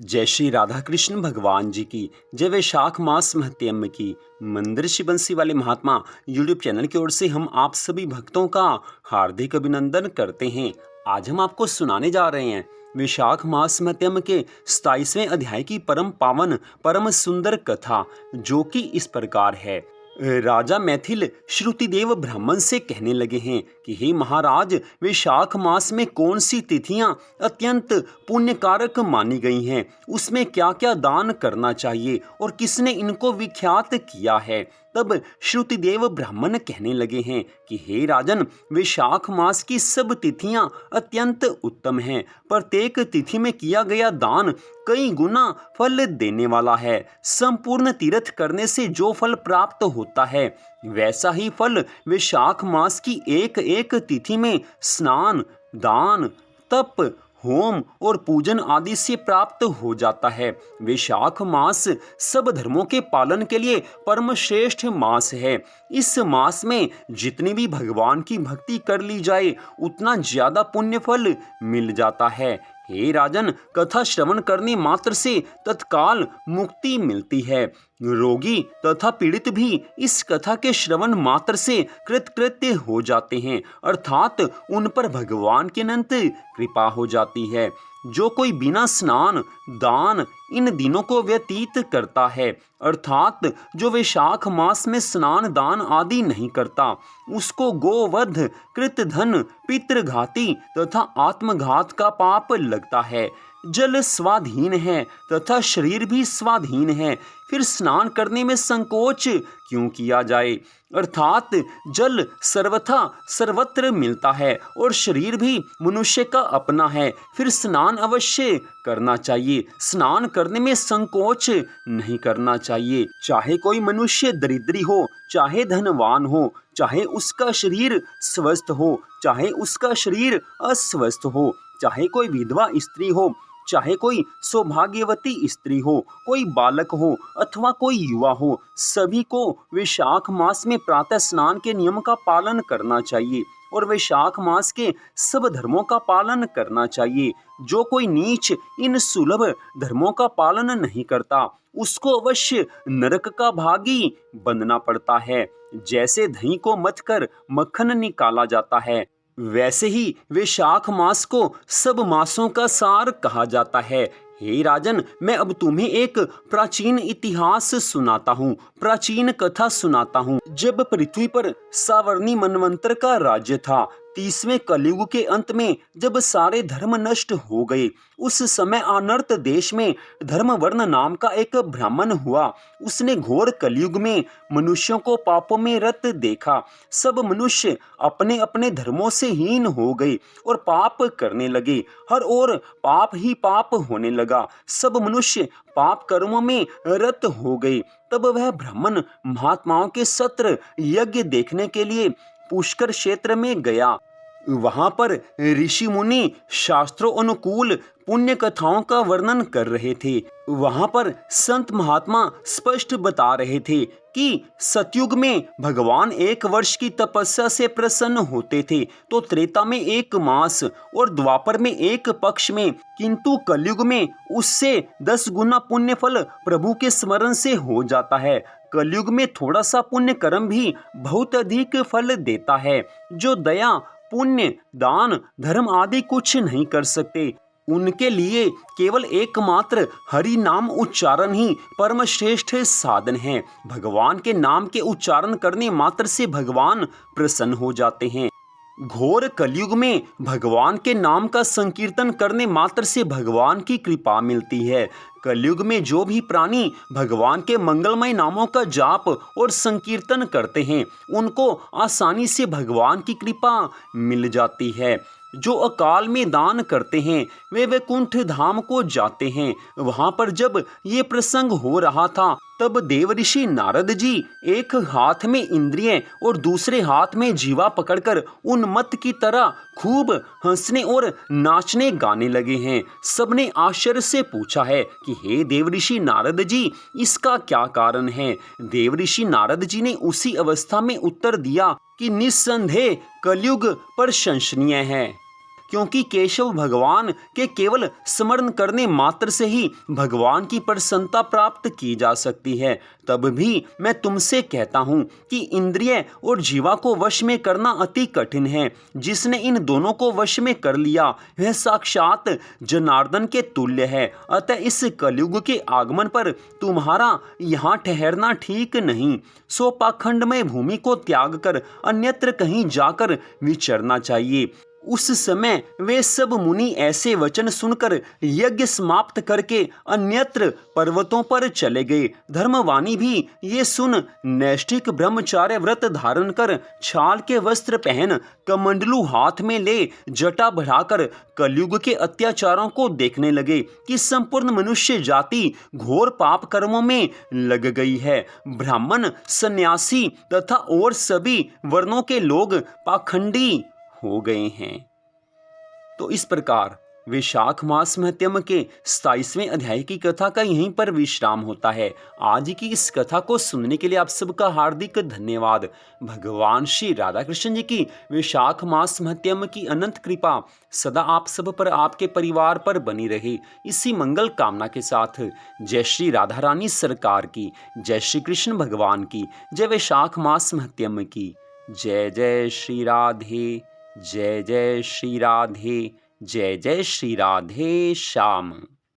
जय श्री राधा कृष्ण भगवान जी की जय। वैशाख मास महत्म की मंदिर श्री बंसी वाले महात्मा यूट्यूब चैनल की ओर से हम आप सभी भक्तों का हार्दिक अभिनंदन करते हैं। आज हम आपको सुनाने जा रहे हैं वैशाख मास महत्म के 27वें अध्याय की परम पावन परम सुंदर कथा, जो कि इस प्रकार है। राजा मैथिल श्रुतिदेव ब्राह्मण से कहने लगे हैं कि हे महाराज, वैशाख मास में कौन सी तिथियां अत्यंत पुण्यकारक मानी गई हैं, उसमें क्या क्या दान करना चाहिए और किसने इनको विख्यात किया है। तब श्रुतिदेव ब्राह्मण कहने लगे हैं कि हे राजन, वैशाख मास की सब तिथियां अत्यंत उत्तम हैं। प्रत्येक तिथि में किया गया दान कई गुना फल देने वाला है। संपूर्ण तीर्थ करने से जो फल प्राप्त होता है, वैसा ही फल वैशाख मास की एक एक तिथि में स्नान, दान, तप, होम और पूजन आदि से प्राप्त हो जाता है। वैशाख मास सब धर्मों के पालन के लिए परम श्रेष्ठ मास है। इस मास में जितनी भी भगवान की भक्ति कर ली जाए, उतना ज्यादा पुण्य फल मिल जाता है। हे राजन, कथा श्रवण करने मात्र से तत्काल मुक्ति मिलती है। रोगी तथा पीड़ित भी इस कथा के श्रवण मात्र से कृतकृत्य हो जाते हैं, अर्थात उन पर भगवान की अनंत कृपा हो जाती है। जो कोई बिना स्नान, दान इन दिनों को व्यतीत करता है, अर्थात जो वैशाख मास में स्नान, दान आदि नहीं करता, उसको गोवध, कृतधन, पितृघाती तथा आत्मघात का पाप लगता है। जल स्वाधीन है तथा शरीर भी स्वाधीन है, फिर स्नान करने में संकोच क्यों किया जाए। अर्थात जल सर्वथा सर्वत्र मिलता है और शरीर भी मनुष्य का अपना है, फिर स्नान अवश्य करना चाहिए। स्नान करने में संकोच नहीं करना चाहिए। चाहे कोई मनुष्य दरिद्री हो, चाहे धनवान हो, चाहे उसका शरीर स्वस्थ हो, चाहे उसका शरीर अस्वस्थ हो, चाहे कोई विधवा स्त्री हो, चाहे कोई सौभाग्यवती स्त्री हो, कोई बालक हो अथवा कोई युवा हो, सभी को वैशाख मास में प्रातः स्नान के नियम का पालन करना चाहिए और वैशाख मास के सब धर्मों का पालन करना चाहिए। जो कोई नीच इन सुलभ धर्मों का पालन नहीं करता, उसको अवश्य नरक का भागी बनना पड़ता है। जैसे दही को मथ कर मक्खन निकाला जाता है, वैसे ही वैशाख मास को सब मासों का सार कहा जाता है। हे राजन, मैं अब तुम्हें एक प्राचीन इतिहास सुनाता हूँ, प्राचीन कथा सुनाता हूँ। जब पृथ्वी पर सावर्णी मनवंतर का राज्य था, 30वें कलयुग के अंत में जब सारे धर्म नष्ट हो गए, उस समय अनर्त देश में धर्मवर्ण नाम का एक ब्राह्मण हुआ। उसने घोर कलयुग में मनुष्यों को पापों में रत देखा। सब मनुष्य अपने अपने धर्मों से हीन हो गए और पाप करने लगे। हर ओर पाप ही पाप होने लगा। सब मनुष्य पाप कर्मों में रत हो गए। तब वह ब्राह्मण महात्माओं के सत्र यज्ञ देखने के लिए पुष्कर क्षेत्र में गया। वहां पर ऋषि मुनि शास्त्रों अनुकूल पुण्य कथाओं का वर्णन कर रहे थे। वहां पर संत महात्मा स्पष्ट बता रहे थे कि सतयुग में भगवान 1 वर्ष की तपस्या से प्रसन्न होते थे, तो त्रेता में 1 मास और द्वापर में 1 पक्ष में, किंतु कलयुग में उससे 10 गुना पुण्य फल प्रभु के स्मरण से हो जाता है। कलयुग में थोड़ा सा पुण्य कर्म भी बहुत अधिक फल देता है। जो दया, पुण्य, दान, धर्म आदि कुछ नहीं कर सकते, उनके लिए केवल एकमात्र हरि नाम उच्चारण ही परम श्रेष्ठ साधन है। भगवान के नाम के उच्चारण करने मात्र से भगवान प्रसन्न हो जाते हैं। घोर कलयुग में भगवान के नाम का संकीर्तन करने मात्र से भगवान की कृपा मिलती है। कलयुग में जो भी प्राणी भगवान के मंगलमय नामों का जाप और संकीर्तन करते हैं, उनको आसानी से भगवान की कृपा मिल जाती है। जो अकाल में दान करते हैं, वे वैकुंठ धाम को जाते हैं। वहां पर जब ये प्रसंग हो रहा था, तब देवऋषि नारद जी एक हाथ में इंद्रिय और दूसरे हाथ में जीवा पकड़कर उन्मत्त की तरह खूब हंसने और नाचने गाने लगे हैं। सबने आश्चर्य से पूछा है कि हे देवऋषि नारद जी, इसका क्या कारण है। देवऋषि नारद जी ने उसी अवस्था में उत्तर दिया कि निस्संदेह कलयुग प्रशंसनीय है, क्योंकि केशव भगवान के केवल स्मरण करने मात्र से ही भगवान की प्रसन्नता प्राप्त की जा सकती है। तब भी मैं तुमसे कहता हूँ कि इंद्रिय और जीवा को वश में करना अति कठिन है। जिसने इन दोनों को वश में कर लिया वह साक्षात जनार्दन के तुल्य है। अतः इस कलयुग के आगमन पर तुम्हारा यहाँ ठहरना ठीक नहीं। सो पाखंडमय भूमि को त्याग कर अन्यत्र कहीं जाकर विचरना चाहिए। उस समय वे सब मुनि ऐसे वचन सुनकर यज्ञ समाप्त करके अन्यत्र पर्वतों पर चले गए। धर्मवाणी भी ये सुन नैष्ठिक ब्रह्मचार्य व्रत धारण कर छाल के वस्त्र पहन कमंडलू हाथ में ले जटा बढ़ाकर कलयुग के अत्याचारों को देखने लगे कि संपूर्ण मनुष्य जाति घोर पाप कर्मों में लग गई है। ब्राह्मण, सन्यासी तथा और सभी वर्णों के लोग पाखंडी हो गए हैं। तो इस प्रकार वैशाख मास महत्म के 27वें अध्याय की कथा का यहीं पर विश्राम होता है। आज की इस कथा को सुनने के लिए आप सबका हार्दिक धन्यवाद। भगवान श्री राधा कृष्ण जी की वैशाख मास महत्म की अनंत कृपा सदा आप सब पर, आपके परिवार पर बनी रहे। इसी मंगल कामना के साथ जय श्री राधा रानी सरकार की, जय श्री कृष्ण भगवान की, जय वैशाख मास महत्म की। जय जय श्री राधे, जय जय श्री राधे, जय जय श्री राधे श्याम।